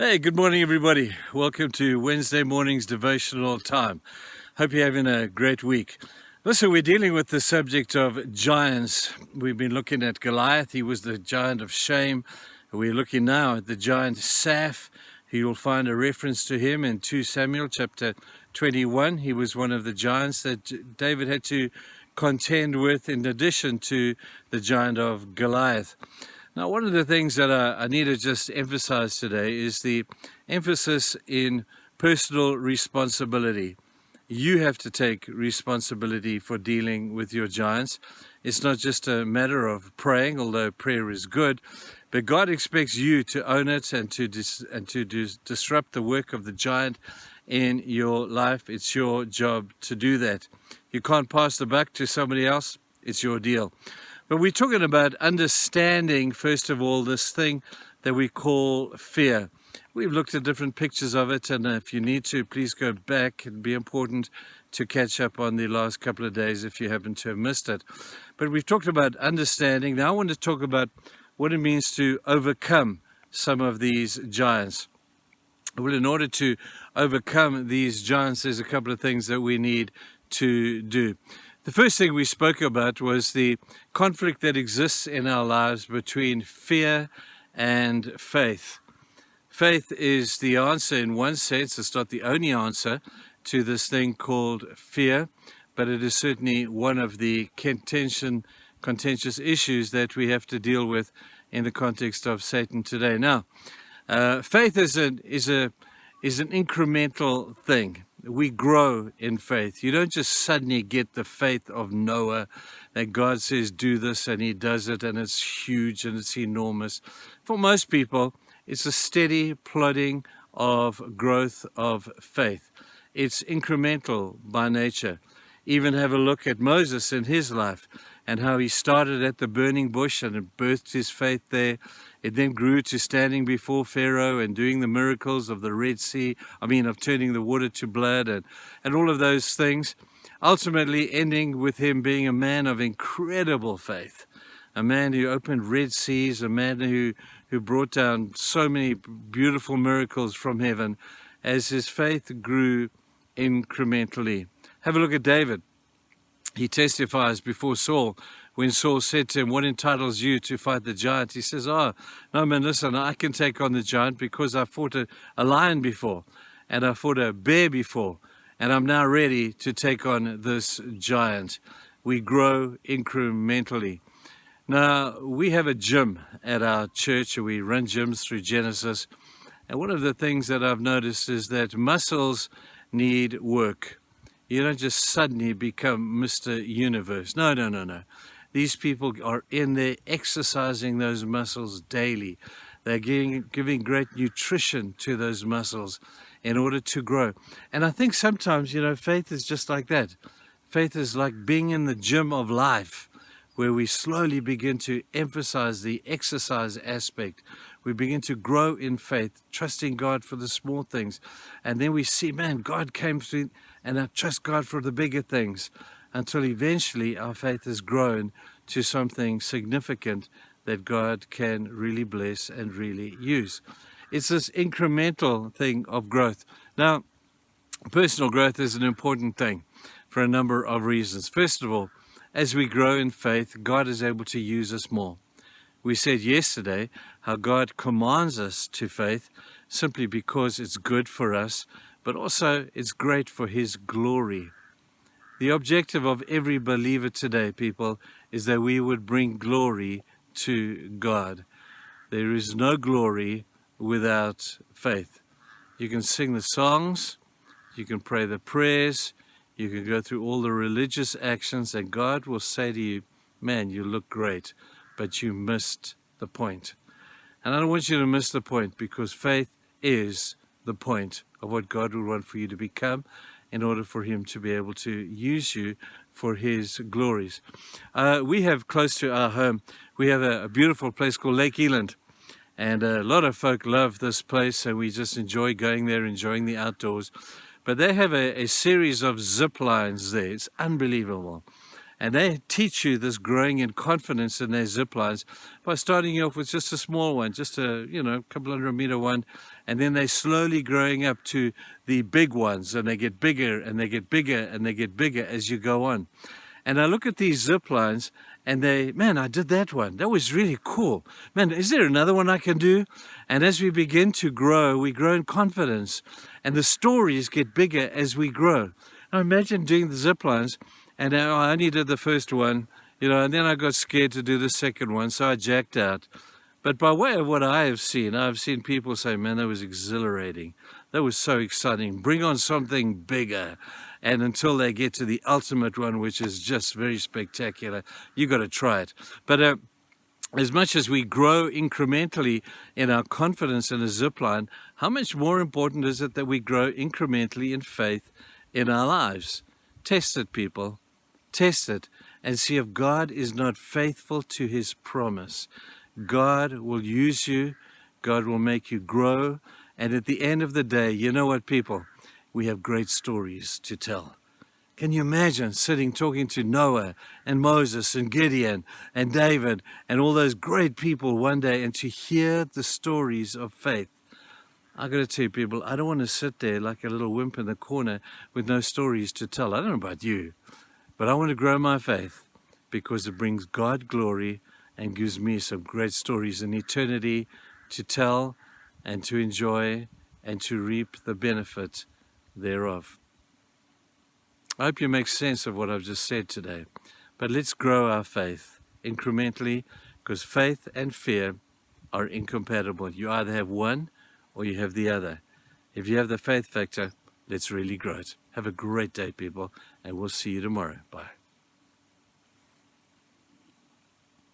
Hey, good morning, everybody. Welcome to Wednesday morning's devotional time. Hope you're having a great week. Listen, we're dealing with the subject of giants. We've been looking at Goliath. He was the giant of shame. We're looking now at the giant Saph. You'll find a reference to him in 2 Samuel chapter 21. He was one of the giants that David had to contend with in addition to the giant of Goliath. Now, one of the things that I need to just emphasize today is the emphasis in personal responsibility. You have to take responsibility for dealing with your giants. It's not just a matter of praying, although prayer is good, but God expects you to own it and to disrupt the work of the giant in your life. It's your job to do that. You can't pass the buck to somebody else. It's your deal. But we're talking about understanding, first of all, this thing that we call fear. We've looked at different pictures of it, and if you need to, please go back. It'd be important to catch up on the last couple of days if you happen to have missed it. But we've talked about understanding. Now I want to talk about what it means to overcome some of these giants. Well, in order to overcome these giants, there's a couple of things that we need to do. The first thing we spoke about was the conflict that exists in our lives between fear and faith. Faith is the answer in one sense. It's not the only answer to this thing called fear, but it is certainly one of the contentious issues that we have to deal with in the context of Satan today. Now, faith is an incremental thing. We grow in faith. You don't just suddenly get the faith of Noah that God says do this and he does it and it's huge and it's enormous. For most people, it's a steady plodding of growth of faith. It's incremental by nature. Even have a look at Moses in his life and how he started at the burning bush and it birthed his faith there. It then grew to standing before Pharaoh and doing the miracles of the Red Sea, of turning the water to blood and all of those things, ultimately ending with him being a man of incredible faith, a man who opened Red Seas, a man who brought down so many beautiful miracles from heaven as his faith grew incrementally. Have a look at David. He testifies before Saul. When Saul said to him, what entitles you to fight the giant? He says, no man, listen, I can take on the giant because I fought a lion before and I fought a bear before and I'm now ready to take on this giant. We grow incrementally. Now, we have a gym at our church. We run gyms through Genesis. And one of the things that I've noticed is that muscles need work. You don't just suddenly become Mr. Universe. No. These people are in there exercising those muscles daily. They're giving great nutrition to those muscles in order to grow. And I think sometimes, faith is just like that. Faith is like being in the gym of life, where we slowly begin to emphasize the exercise aspect. We begin to grow in faith, trusting God for the small things. And then we see, man, God came through, and I trust God for the bigger things, until eventually our faith has grown to something significant that God can really bless and really use. It's this incremental thing of growth. Now, personal growth is an important thing for a number of reasons. First of all, as we grow in faith, God is able to use us more. We said yesterday how God commands us to faith simply because it's good for us, but also it's great for His glory. The objective of every believer today, people, is that we would bring glory to God. There is no glory without faith. You can sing the songs, you can pray the prayers, you can go through all the religious actions, and God will say to you, man, you look great, but you missed the point. And I don't want you to miss the point, because faith is the point of what God would want for you to become in order for Him to be able to use you for His glories. We have close to our home, we have a beautiful place called Lake Eland. And a lot of folk love this place, and we just enjoy going there, enjoying the outdoors. But they have a series of zip lines there. It's unbelievable. And they teach you this growing in confidence in their zip lines by starting you off with just a small one, just a, couple 100-meter one. And then they're slowly growing up to the big ones, and they get bigger and they get bigger and they get bigger as you go on. And I look at these zip lines and man, I did that one. That was really cool. Man, is there another one I can do? And as we begin to grow, we grow in confidence, and the stories get bigger as we grow. Now imagine doing the zip lines, and I only did the first one, and then I got scared to do the second one, so I jacked out. But by way of what I've seen people say, man, that was exhilarating. That was so exciting. Bring on something bigger. And until they get to the ultimate one, which is just very spectacular, you got to try it. But as much as we grow incrementally in our confidence in a zip line, how much more important is it that we grow incrementally in faith in our lives? Test it, people. Test it and see if God is not faithful to his promise. God will use you. God will make you grow. And at the end of the day, you know what, people? We have great stories to tell. Can you imagine sitting talking to Noah and Moses and Gideon and David and all those great people one day, and to hear the stories of faith? I got to tell you, people, I don't want to sit there like a little wimp in the corner with no stories to tell. I don't know about you, but I want to grow my faith because it brings God glory and gives me some great stories in eternity to tell and to enjoy and to reap the benefit thereof. I hope you make sense of what I've just said today. But let's grow our faith incrementally, because faith and fear are incompatible. You either have one or you have the other. If you have the faith factor, let's really grow it. Have a great day, people, and we'll see you tomorrow. Bye.